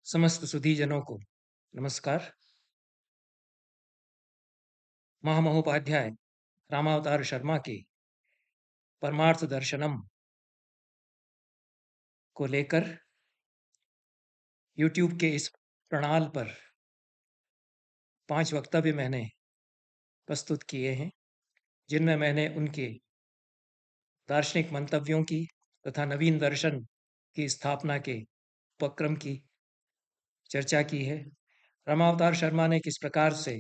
समस्त सुधीजनों को नमस्कार। महामहोपाध्याय रामावतार शर्मा के परमार्थ दर्शनम को लेकर YouTube के इस प्रणाल पर 5 वक्तव्य मैंने प्रस्तुत किए हैं, जिनमें मैंने उनके दार्शनिक मंतव्यों की तथा नवीन दर्शन की स्थापना के उपक्रम की चर्चा की है। रामावतार शर्मा ने किस प्रकार से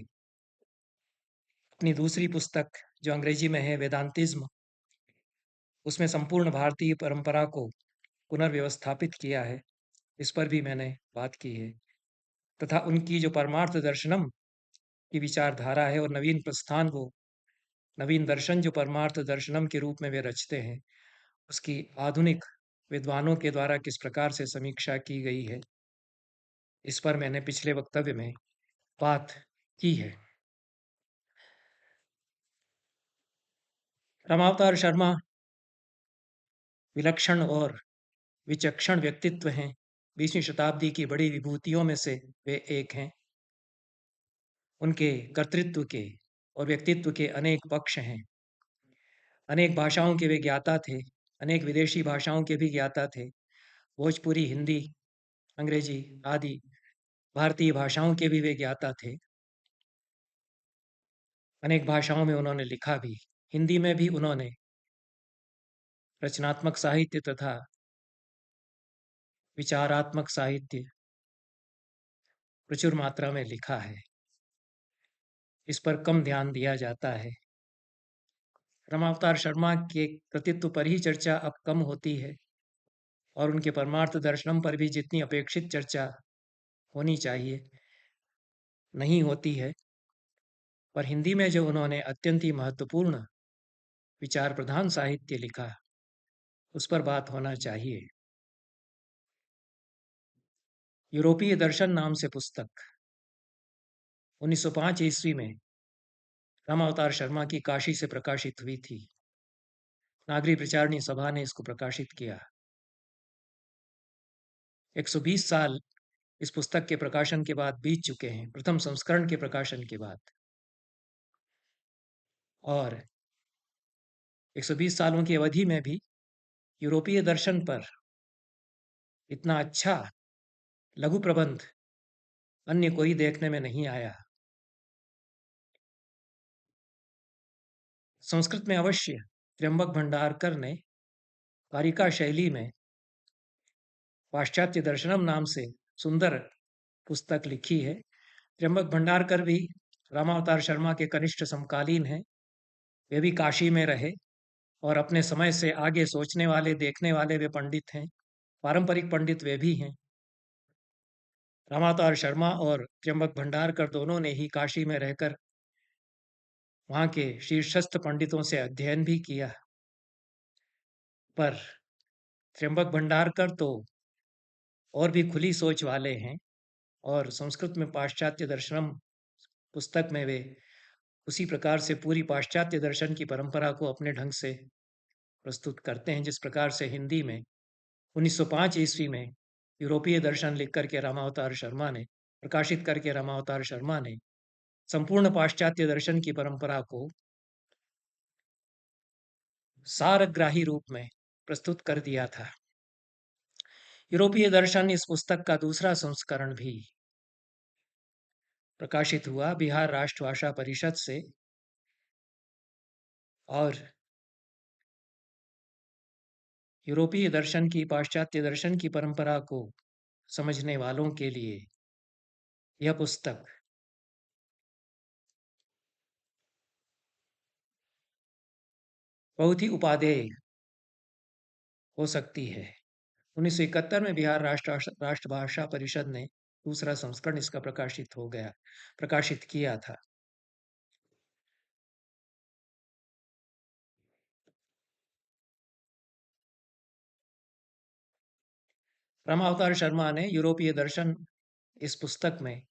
अपनी दूसरी पुस्तक, जो अंग्रेजी में है वेदांतिज्म, उसमें संपूर्ण भारतीय परंपरा को पुनर्व्यवस्थापित किया है, इस पर भी मैंने बात की है। तथा उनकी जो परमार्थ दर्शनम की विचारधारा है और नवीन प्रस्थान को, नवीन दर्शन जो परमार्थ दर्शनम के रूप में वे रचते हैं, उसकी आधुनिक विद्वानों के द्वारा किस प्रकार से समीक्षा की गई है, इस पर मैंने पिछले वक्तव्य में बात की है। रामावतार शर्मा विलक्षण और विचक्षण व्यक्तित्व हैं। 20वीं शताब्दी की बड़ी विभूतियों में से वे एक हैं। उनके कर्तृत्व के और व्यक्तित्व के अनेक पक्ष हैं। अनेक भाषाओं के वे ज्ञाता थे, अनेक विदेशी भाषाओं के भी ज्ञाता थे। भोजपुरी, हिंदी, अंग्रेजी आदि भारतीय भाषाओं के भी वे ज्ञाता थे। अनेक भाषाओं में उन्होंने लिखा भी। हिंदी में भी उन्होंने रचनात्मक साहित्य तथा विचारात्मक साहित्य प्रचुर मात्रा में लिखा है। इस पर कम ध्यान दिया जाता है। रामावतार शर्मा के कृतित्व पर ही चर्चा अब कम होती है और उनके परमार्थ दर्शनम पर भी जितनी अपेक्षित चर्चा होनी चाहिए नहीं होती है। पर हिंदी में जो उन्होंने अत्यंत ही महत्वपूर्ण विचार प्रधान साहित्य लिखा, उस पर बात होना चाहिए। यूरोपीय दर्शन नाम से पुस्तक 1905 ईस्वी में रामावतार शर्मा की काशी से प्रकाशित हुई थी। नागरी प्रचारणी सभा ने इसको प्रकाशित किया। 120 साल इस पुस्तक के प्रकाशन के बाद बीत चुके हैं, प्रथम संस्करण के प्रकाशन के बाद। और 120 सालों की अवधि में भी यूरोपीय दर्शन पर इतना अच्छा लघु प्रबंध अन्य कोई देखने में नहीं आया। संस्कृत में अवश्य त्र्यंबक भंडारकर ने कारिका शैली में पाश्चात्य दर्शनम नाम से सुंदर पुस्तक लिखी है। त्र्यंबक भंडारकर भी रामावतार शर्मा के कनिष्ठ समकालीन हैं। वे भी काशी में रहे और अपने समय से आगे सोचने वाले, देखने वाले वे पंडित हैं। पारंपरिक पंडित वे भी हैं। रामावतार शर्मा और त्र्यंबक भंडारकर दोनों ने ही काशी में रहकर वहाँ के शीर्षस्थ पंडितों से अध्ययन भी किया। पर त्र्यंबक भंडारकर तो और भी खुली सोच वाले हैं और संस्कृत में पाश्चात्य दर्शनम पुस्तक में वे उसी प्रकार से पूरी पाश्चात्य दर्शन की परंपरा को अपने ढंग से प्रस्तुत करते हैं, जिस प्रकार से हिंदी में 1905 ईस्वी में यूरोपीय दर्शन लिख करके रामावतार शर्मा ने प्रकाशित करके रामावतार शर्मा ने संपूर्ण पाश्चात्य दर्शन की परंपरा को सारग्राही रूप में प्रस्तुत कर दिया था। यूरोपीय दर्शन इस पुस्तक का दूसरा संस्करण भी प्रकाशित हुआ बिहार राष्ट्र भाषा परिषद से और यूरोपीय दर्शन की, पाश्चात्य दर्शन की परंपरा को समझने वालों के लिए यह पुस्तक बहुत ही उपादेय हो सकती है। 1971 में बिहार राष्ट्र भाषा परिषद ने दूसरा संस्करण इसका प्रकाशित किया था। रामावतार शर्मा ने यूरोपीय दर्शन इस पुस्तक में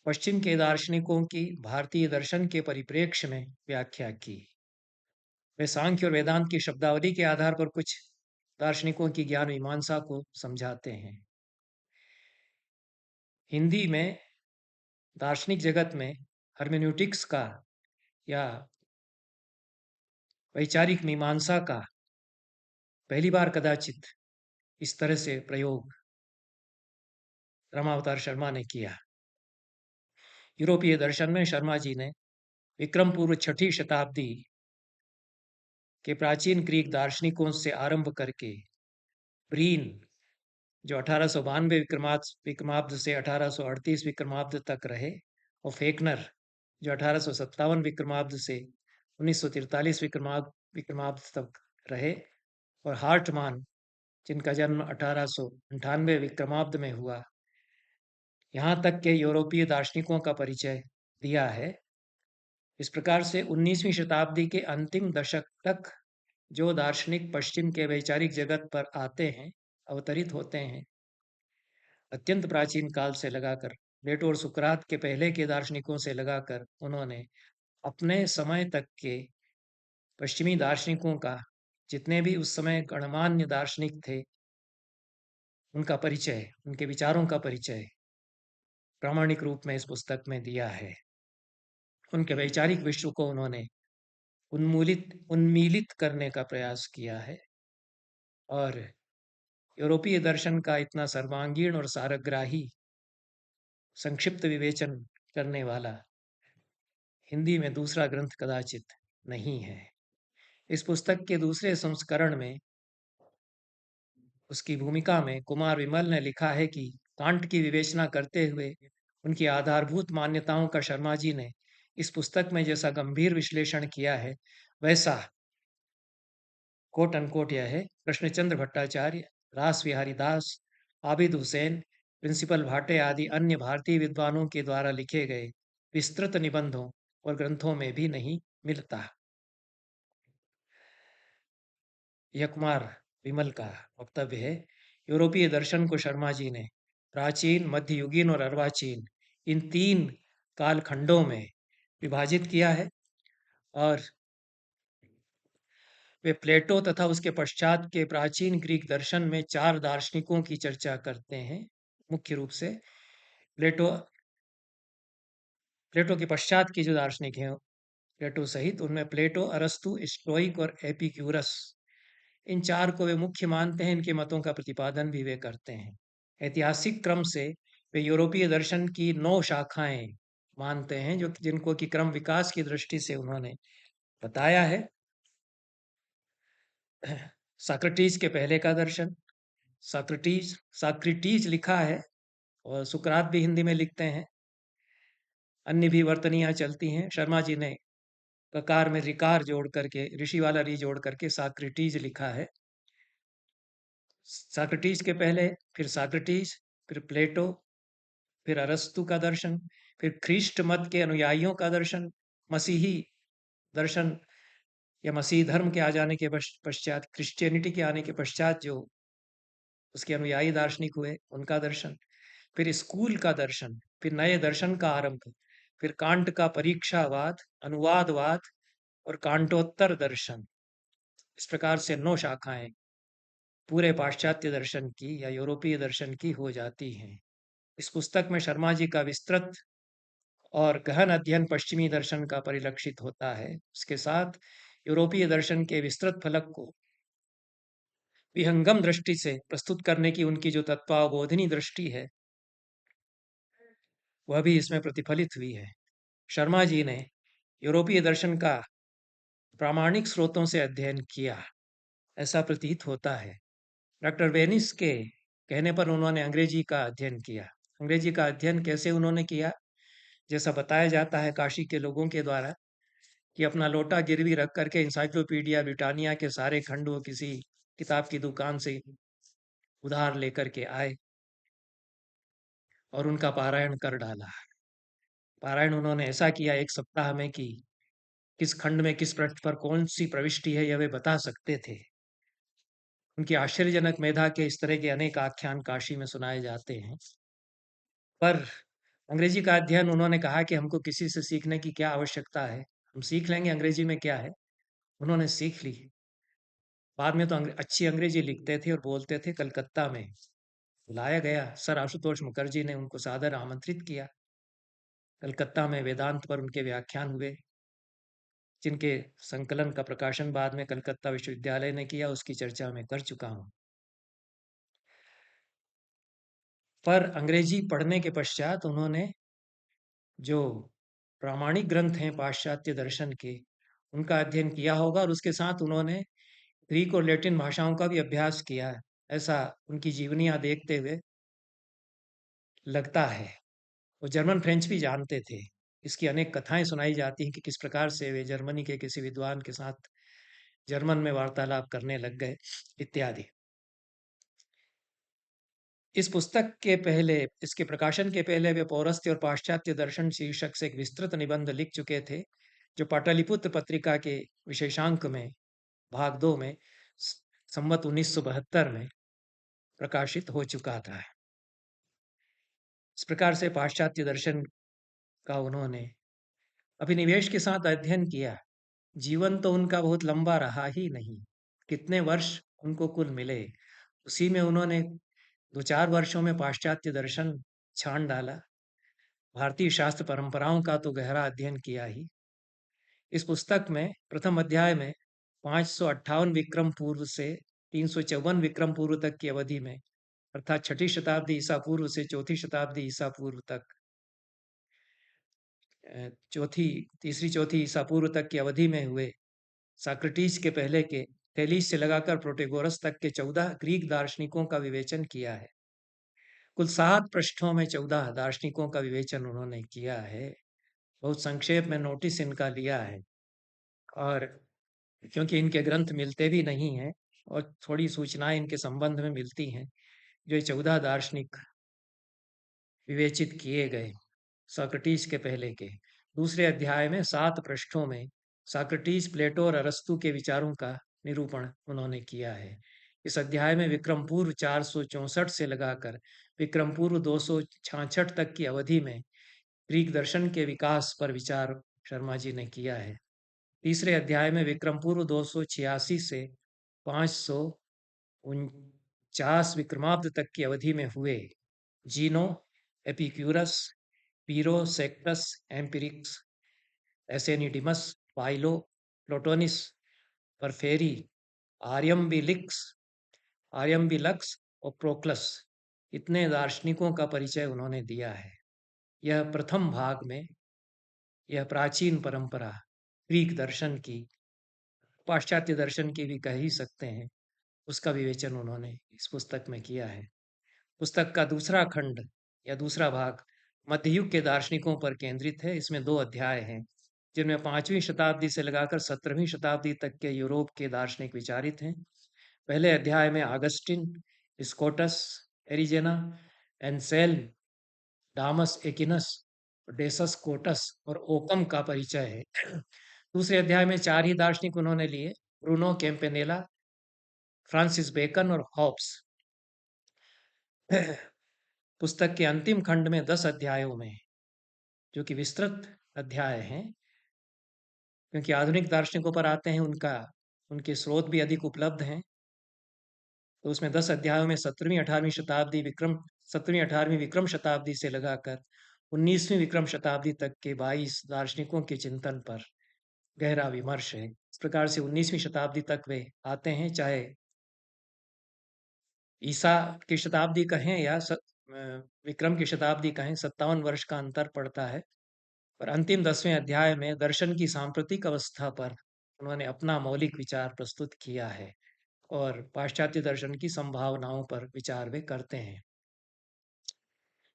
पश्चिम के दार्शनिकों की भारतीय दर्शन के परिप्रेक्ष्य में व्याख्या की। वे सांख्य और वेदांत की शब्दावली के आधार पर कुछ दार्शनिकों की ज्ञान मीमांसा को समझाते हैं। हिंदी में दार्शनिक जगत में हर्मेन्यूटिक्स का या वैचारिक मीमांसा का पहली बार कदाचित इस तरह से प्रयोग रामावतार शर्मा ने किया। यूरोपीय दर्शन में शर्मा जी ने विक्रम पूर्व छठी शताब्दी के प्राचीन ग्रीक दार्शनिकों से आरंभ करके ब्रीन जो 1892 विक्रमाब्द से 1838 विक्रमाब्द तक रहे, और फेकनर जो 1857 विक्रमाब्द से 1943 विक्रमाब्द तक रहे, और हार्टमान जिनका जन्म 1898 विक्रमाब्द में हुआ, यहाँ तक के यूरोपीय दार्शनिकों का परिचय दिया है। इस प्रकार से 19वीं शताब्दी के अंतिम दशक तक जो दार्शनिक पश्चिम के वैचारिक जगत पर आते हैं, अवतरित होते हैं, अत्यंत प्राचीन काल से लगाकर प्लेटो और सुकरात के पहले के दार्शनिकों से लगाकर उन्होंने अपने समय तक के पश्चिमी दार्शनिकों का, जितने भी उस समय गणमान्य दार्शनिक थे, उनका परिचय, उनके विचारों का परिचय प्रामाणिक रूप में इस पुस्तक में दिया है। उनके वैचारिक विश्व को उन्होंने उन्मीलित करने का प्रयास किया है, और यूरोपीय दर्शन का इतना सर्वांगीण और सारग्राही संक्षिप्त विवेचन करने वाला हिंदी में दूसरा ग्रंथ कदाचित नहीं है। इस पुस्तक के दूसरे संस्करण में उसकी भूमिका में कुमार विमल ने लिखा है कि कांट की विवेचना करते हुए उनकी आधारभूत मान्यताओं का शर्मा जी ने इस पुस्तक में जैसा गंभीर विश्लेषण किया है, वैसा कोट अनकोट यह है कृष्णचंद्र भट्टाचार्य, रास बिहारी दास, आबिद हुसैन, प्रिंसिपल भाटे आदि अन्य भारतीय विद्वानों के द्वारा लिखे गए विस्तृत निबंधों और ग्रंथों में भी नहीं मिलता। यह कुमार विमल का वक्तव्य है। यूरोपीय दर्शन को शर्मा जी ने प्राचीन, मध्ययुगीन और अर्वाचीन इन 3 कालखंडों में विभाजित किया है, और वे प्लेटो तथा उसके पश्चात के प्राचीन ग्रीक दर्शन में 4 दार्शनिकों की चर्चा करते हैं। मुख्य रूप से प्लेटो के पश्चात के जो दार्शनिक हैं, प्लेटो सहित, उनमें प्लेटो, अरस्तु, स्टोइक और एपिक्यूरस, इन 4 को वे मुख्य मानते हैं। इनके मतों का प्रतिपादन भी वे करते हैं। ऐतिहासिक क्रम से वे यूरोपीय दर्शन की 9 शाखाएं मानते हैं, जो जिनको कि क्रम विकास की दृष्टि से उन्होंने बताया है। साक्रेटिस के पहले का दर्शन, साक्रेटिस लिखा है, और सुकरात भी हिंदी में लिखते हैं। अन्य भी वर्तनियां चलती हैं। शर्मा जी ने ककार में रिकार जोड़ करके, ऋषि वाला री जोड़ करके साक्रेटिस लिखा है। साक्रेटिस के पहले, फिर साक्रेटिस, फिर प्लेटो, फिर अरस्तु का दर्शन, फिर ख्रीष्ट मत के अनुयायियों का दर्शन, मसीही दर्शन या मसीह धर्म के आ जाने के पश्चात, क्रिश्चियनिटी के आने के पश्चात जो उसके अनुयायी दार्शनिक हुए, उनका दर्शन, फिर स्कूल का दर्शन, फिर नए दर्शन का आरंभ, फिर कांट का परीक्षावाद, अनुवादवाद और कांटोत्तर दर्शन। इस प्रकार से 9 शाखाएं पूरे पाश्चात्य दर्शन की या यूरोपीय दर्शन की हो जाती हैं। इस पुस्तक में शर्मा जी का विस्तृत और गहन अध्ययन पश्चिमी दर्शन का परिलक्षित होता है। इसके साथ यूरोपीय दर्शन के विस्तृत फलक को विहंगम दृष्टि से प्रस्तुत करने की उनकी जो तत्वावबोधिनी दृष्टि है, वह भी इसमें प्रतिफलित हुई है। शर्मा जी ने यूरोपीय दर्शन का प्रामाणिक स्रोतों से अध्ययन किया, ऐसा प्रतीत होता है। डॉक्टर वेनिस के कहने पर उन्होंने अंग्रेजी का अध्ययन किया। अंग्रेजी का अध्ययन कैसे उन्होंने किया? जैसा बताया जाता है काशी के लोगों के द्वारा, कि अपना लोटा गिरवी रख करके इंसाइक्लोपीडिया ब्रिटानिया के सारे खंड वो किसी किताब की दुकान से उधार लेकर के आए और उनका पारायण कर डाला। पारायण उन्होंने ऐसा किया 1 सप्ताह में कि किस खंड में किस पृष्ठ पर कौन सी प्रविष्टि है, यह वे बता सकते थे। उनकी आश्चर्यजनक मेधा के इस तरह के अनेक आख्यान काशी में सुनाए जाते हैं। पर अंग्रेजी का अध्ययन, उन्होंने कहा कि हमको किसी से सीखने की क्या आवश्यकता है, हम सीख लेंगे अंग्रेजी में क्या है। उन्होंने सीख ली। बाद में तो अच्छी अंग्रेजी लिखते थे और बोलते थे। कलकत्ता में बुलाया गया। सर आशुतोष मुखर्जी ने उनको सादर आमंत्रित किया। कलकत्ता में वेदांत पर उनके व्याख्यान हुए, जिनके संकलन का प्रकाशन बाद में कलकत्ता विश्वविद्यालय ने किया, उसकी चर्चा मैं कर चुका हूँ। पर अंग्रेजी पढ़ने के पश्चात उन्होंने जो प्रामाणिक ग्रंथ हैं पाश्चात्य दर्शन के, उनका अध्ययन किया होगा, और उसके साथ उन्होंने ग्रीक और लैटिन भाषाओं का भी अभ्यास किया है, ऐसा उनकी जीवनियाँ देखते हुए लगता है। वो जर्मन फ्रेंच भी जानते थे। इसकी अनेक कथाएं सुनाई जाती हैं कि किस प्रकार से वे जर्मनी के किसी विद्वान के साथ जर्मन में वार्तालाप करने लग गए इत्यादि। इस पुस्तक के पहले, इसके प्रकाशन के पहले वे पौरस्त्य और पाश्चात्य दर्शन शीर्षक से एक विस्तृत निबंध लिख चुके थे, जो पाटलिपुत्र पत्रिका के विशेषांक में भाग 2 में संवत 1972 में प्रकाशित हो चुका था। इस प्रकार से पाश्चात्य दर्शन का उन्होंने अभिनिवेश के साथ अध्ययन किया। जीवन तो उनका बहुत लंबा रहा ही नहीं। कितने वर्ष उनको कुल मिले, उसी में उन्होंने 2-4 वर्षों में पाश्चात्य दर्शन छान डाला। भारतीय शास्त्र परंपराओं का तो गहरा अध्ययन किया ही। इस पुस्तक में प्रथम अध्याय में 558 विक्रम पूर्व से 354 विक्रम पूर्व तक की अवधि में, अर्थात छठी शताब्दी ईसा पूर्व से चौथी शताब्दी ईसा पूर्व तक, तीसरी चौथी ईसा पूर्व तक की अवधि में हुए साक्रेटिस के पहले के थेलीस से लगाकर प्रोटेगोरस तक के 14 ग्रीक दार्शनिकों का विवेचन किया है। कुल 7 पृष्ठों में 14 दार्शनिकों का विवेचन उन्होंने किया है। बहुत संक्षेप में नोटिस इनका लिया है, और क्योंकि इनके ग्रंथ मिलते भी नहीं हैं और थोड़ी सूचनाएं इनके संबंध में मिलती हैं, जो 14 दार्शनिक विवेचित किए गए सोक्रेटिस के पहले के। दूसरे अध्याय में 7 पृष्ठों में सोक्रेटिस, प्लेटो और अरस्तु के विचारों का निरूपण उन्होंने किया है। इस अध्याय में विक्रम पूर्व 464 से लगाकर विक्रम पूर्व 266 तक की अवधि में ग्रीक दर्शन के विकास पर विचार शर्मा जी ने किया है। तीसरे अध्याय में विक्रम पूर्व 286 से 549 विक्रमाब्द तक की अवधि में हुए जीनो, एपिक्यूरस, पीरो, सेक्टस, एम्पिरिक्स, एसेनिडिमस, पाइलो, प्लोटोनिस, परफेरी, आर्यम्बिलिक्स, आर्यम्बिलक्स और प्रोक्लस, इतने दार्शनिकों का परिचय उन्होंने दिया है। यह प्रथम भाग में यह प्राचीन परंपरा ग्रीक दर्शन की, पाश्चात्य दर्शन की भी कह ही सकते हैं, उसका विवेचन उन्होंने इस पुस्तक में किया है। पुस्तक का दूसरा खंड या दूसरा भाग मध्ययुग के दार्शनिकों पर केंद्रित है। इसमें 2 अध्याय हैं, जिनमें 5वीं शताब्दी से लगाकर 17वीं शताब्दी तक के यूरोप के दार्शनिक विचारित हैं। पहले अध्याय में आगस्टिन, स्कॉटस, एरिजेना, एंसेल्म, डामस एकिनस, डेसस कोटस और ओकम का परिचय है। दूसरे अध्याय में 4 ही दार्शनिक उन्होंने लिए, ब्रूनो कैम्पेनेला, फ्रांसिस बेकन और हॉब्स। पुस्तक के अंतिम खंड में 10 अध्यायों में, जो कि विस्तृत अध्याय हैं, क्योंकि आधुनिक दार्शनिकों पर आते हैं, उनके स्रोत भी अधिक उपलब्ध हैं, तो उसमें 10 अध्यायों में 17वीं 18वीं विक्रम शताब्दी से लगाकर 19वीं विक्रम शताब्दी तक के 22 दार्शनिकों के चिंतन पर गहरा विमर्श है। इस प्रकार से 19वीं शताब्दी तक वे आते हैं, चाहे ईसा की शताब्दी कहें या विक्रम की शताब्दी कहें, 57 वर्ष का अंतर पड़ता है। पर अंतिम 10वें अध्याय में दर्शन की सांप्रतिक अवस्था पर उन्होंने अपना मौलिक विचार प्रस्तुत किया है, और पाश्चात्य दर्शन की संभावनाओं पर विचार वे करते हैं।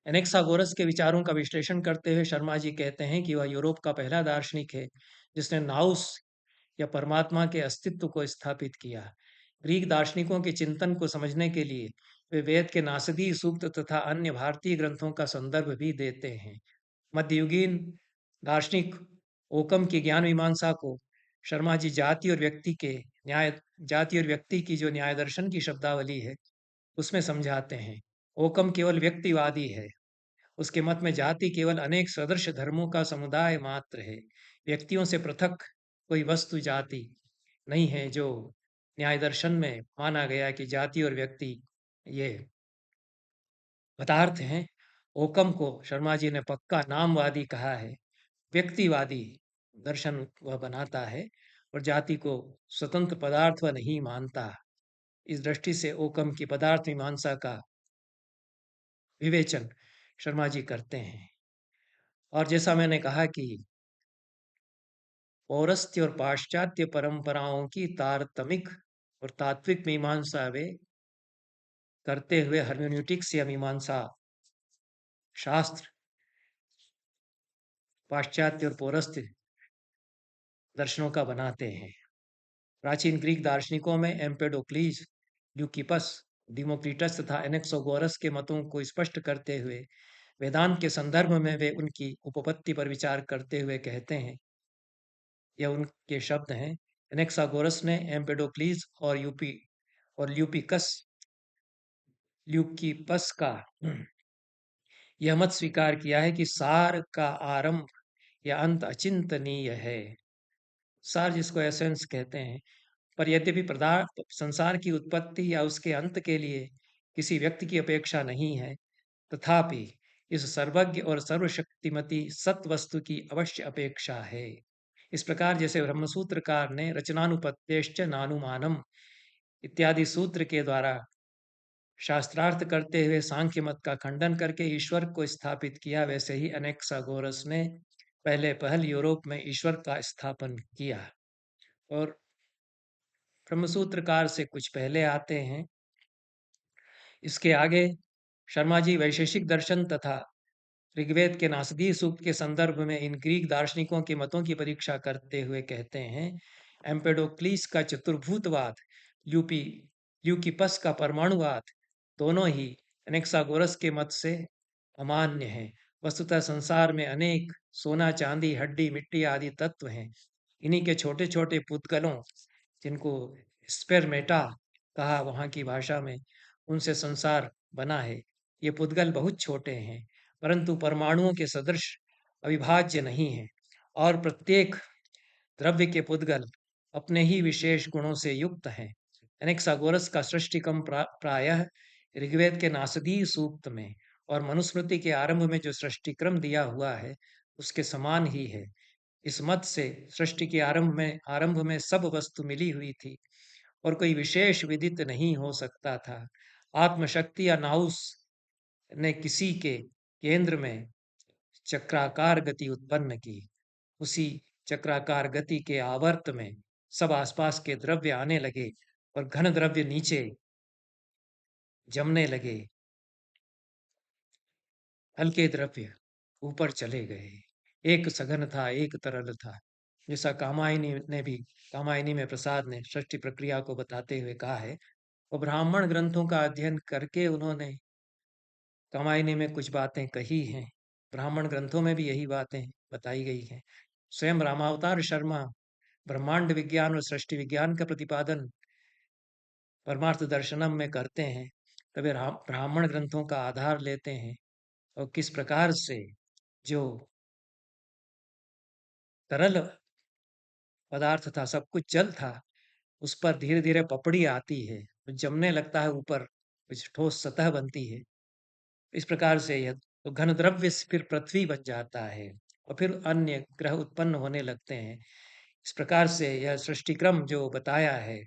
एनेक्सागोरस के विचारों का विश्लेषण करते हुए शर्मा जी कहते हैं कि वह यूरोप का पहला दार्शनिक है जिसने नाउस या परमात्मा के अस्तित्व को स्थापित किया। ग्रीक दार्शनिकों के चिंतन को समझने के लिए वे वेद के नासदी सूक्त तथा अन्य भारतीय ग्रंथों का संदर्भ भी देते हैं। मध्ययुगीन दार्शनिक ओकम की ज्ञान मीमांसा को शर्मा जी जाति और व्यक्ति की जो न्याय दर्शन की शब्दावली है उसमें समझाते हैं। ओकम केवल व्यक्तिवादी है। उसके मत में जाति केवल अनेक सदृश धर्मों का समुदाय मात्र है। व्यक्तियों से पृथक कोई वस्तु जाति नहीं है, जो न्याय दर्शन में माना गया कि जाति और व्यक्ति ये पदार्थ हैं। ओकम को शर्मा जी ने पक्का नामवादी कहा है, व्यक्तिवादी दर्शन वह बनाता है और जाति को स्वतंत्र पदार्थ वह नहीं मानता। इस दृष्टि से ओकम की पदार्थ मीमांसा का विवेचन शर्मा जी करते हैं। और जैसा मैंने कहा कि पौरस्त्य और पाश्चात्य परंपराओं की तारतमिक और तात्विक मीमांसा वे करते हुए हर्मेन्यूटिक्स या मीमांसा शास्त्र पाश्चात्य और पौरस्त्य दर्शनों का बनाते हैं। प्राचीन ग्रीक दार्शनिकों में एम्पेडोक्लीज, ल्यूकिपस, डिमोक्रिटस तथा एनेक्सोगोरस के मतों को स्पष्ट करते हुए वेदांत के संदर्भ में वे उनकी उपपत्ति पर विचार करते हुए कहते हैं, यह उनके शब्द हैं, एनेक्सागोरस ने एम्पेडोक्लीज और ल्यूकिपस का यह मत स्वीकार किया है कि सार का आरंभ या अंत अचिंतनीय है। सार जिसको एसेंस कहते हैं, पर यद्यपि पदार्थ संसार की उत्पत्ति या उसके अंत के लिए किसी व्यक्ति की अपेक्षा नहीं है, तथापि इस सर्वज्ञ और सर्वशक्तिमती सत वस्तु की अवश्य अपेक्षा है। इस प्रकार जैसे ब्रह्मसूत्रकार ने रचनानुपत्तेश्च नानुमानम इत्यादि सूत्र के द्वारा शास्त्रार्थ करते हुए सांख्य मत का खंडन करके ईश्वर को स्थापित किया, वैसे ही अनेक्सागोरस ने पहले पहल यूरोप में ईश्वर का स्थापन किया। और ब्रह्मसूत्रकार से कुछ पहले आते हैं। इसके आगे शर्मा जी वैशेषिक दर्शन तथा ऋग्वेद के नासदी सूक्त के संदर्भ में इन ग्रीक दार्शनिकों के मतों की परीक्षा करते हुए कहते हैं, एम्पेडोक्लीस का चतुर्भूतवाद, ल्यूपी ल्यूकिपस का परमाणुवाद दोनों ही एनेक्सागोरस के मत से अमान्य हैं। वस्तुतः संसार में अनेक सोना, चांदी, हड्डी, मिट्टी आदि तत्व हैं। इन्हीं के छोटे छोटे पुद्गलों, जिनको स्पेरमेटा कहा वहाँ की भाषा में, उनसे संसार बना है। ये पुद्गल बहुत छोटे हैं, परंतु परमाणुओं के सदृश अविभाज्य नहीं है, और प्रत्येक द्रव्य के पुद्गल अपने ही विशेष गुणों से युक्त हैं। एनेक्सागोरस का सृष्टिक्रम प्रायः ऋग्वेद के नासदी सूक्त में और मनुस्मृति के आरंभ में जो सृष्टिक्रम दिया हुआ है उसके समान ही है। इस मत से सृष्टि के आरंभ में सब वस्तु मिली हुई थी और कोई विशेष विदित नहीं हो सकता था। आत्मशक्ति या नाउस ने किसी के केंद्र में चक्राकार गति उत्पन्न की। उसी चक्राकार गति के आवर्त में सब आसपास के द्रव्य आने लगे और घन द्रव्य नीचे जमने लगे, हल्के द्रव्य ऊपर चले गए। एक सघन था, एक तरल था। जैसा कामायनी में प्रसाद ने सृष्टि प्रक्रिया को बताते हुए कहा है, और ब्राह्मण ग्रंथों का अध्ययन करके उन्होंने कामायनी में कुछ बातें कही हैं। ब्राह्मण ग्रंथों में भी यही बातें बताई गई हैं। स्वयं रामावतार शर्मा ब्रह्मांड विज्ञान और सृष्टि विज्ञान का प्रतिपादन परमार्थ दर्शनम में करते हैं। तभी ब्राह्मण ग्रंथों का आधार लेते हैं और किस प्रकार से जो तरल पदार्थ था, सब कुछ जल था, उस पर धीरे धीरे पपड़ी आती है, जमने लगता है, ऊपर कुछ ठोस सतह बनती है। इस प्रकार से यह तो घन द्रव्य से फिर पृथ्वी बन जाता है और फिर अन्य ग्रह उत्पन्न होने लगते हैं। इस प्रकार से यह सृष्टिक्रम जो बताया है,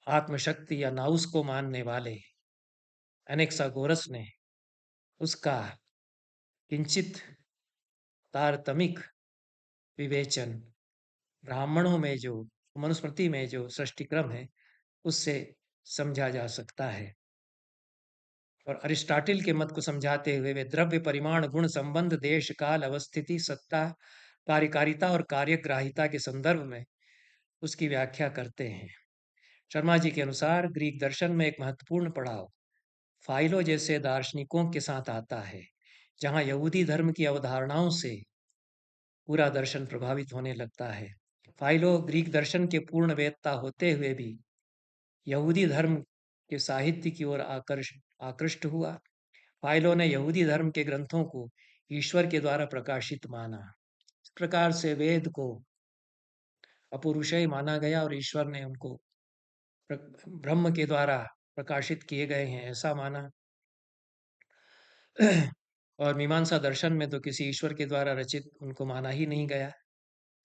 आत्मशक्ति या नाउस को मानने वाले एनेक्सागोरस ने उसका किंचित तारतमिक विवेचन ब्राह्मणों में जो मनुस्मृति में जो सृष्टिक्रम है उससे समझा जा सकता है। और अरिस्टाटिल के मत को समझाते हुए वे द्रव्य, परिमाण, गुण, संबंध, देश, काल, अवस्थिति, सत्ता, कार्यकारिता और कार्यग्राहिता के संदर्भ में उसकी व्याख्या करते हैं। शर्मा जी के अनुसार ग्रीक दर्शन में एक महत्वपूर्ण पड़ाव फाइलो जैसे दार्शनिकों के साथ आता है, जहां यहूदी धर्म की अवधारणाओं से पूरा दर्शन प्रभावित होने लगता है। फाइलो ग्रीक दर्शन के पूर्ण वेदता होते हुए भी यहूदी धर्म के साहित्य की ओर आकृष्ट हुआ। फाइलो ने यहूदी धर्म के ग्रंथों को ईश्वर के द्वारा प्रकाशित माना। इस प्रकार से वेद को अपौरुषेय माना गया और ईश्वर ने उनको ब्रह्म के द्वारा प्रकाशित किए गए हैं, ऐसा माना। और मीमांसा दर्शन में तो किसी ईश्वर के द्वारा रचित उनको माना ही नहीं गया।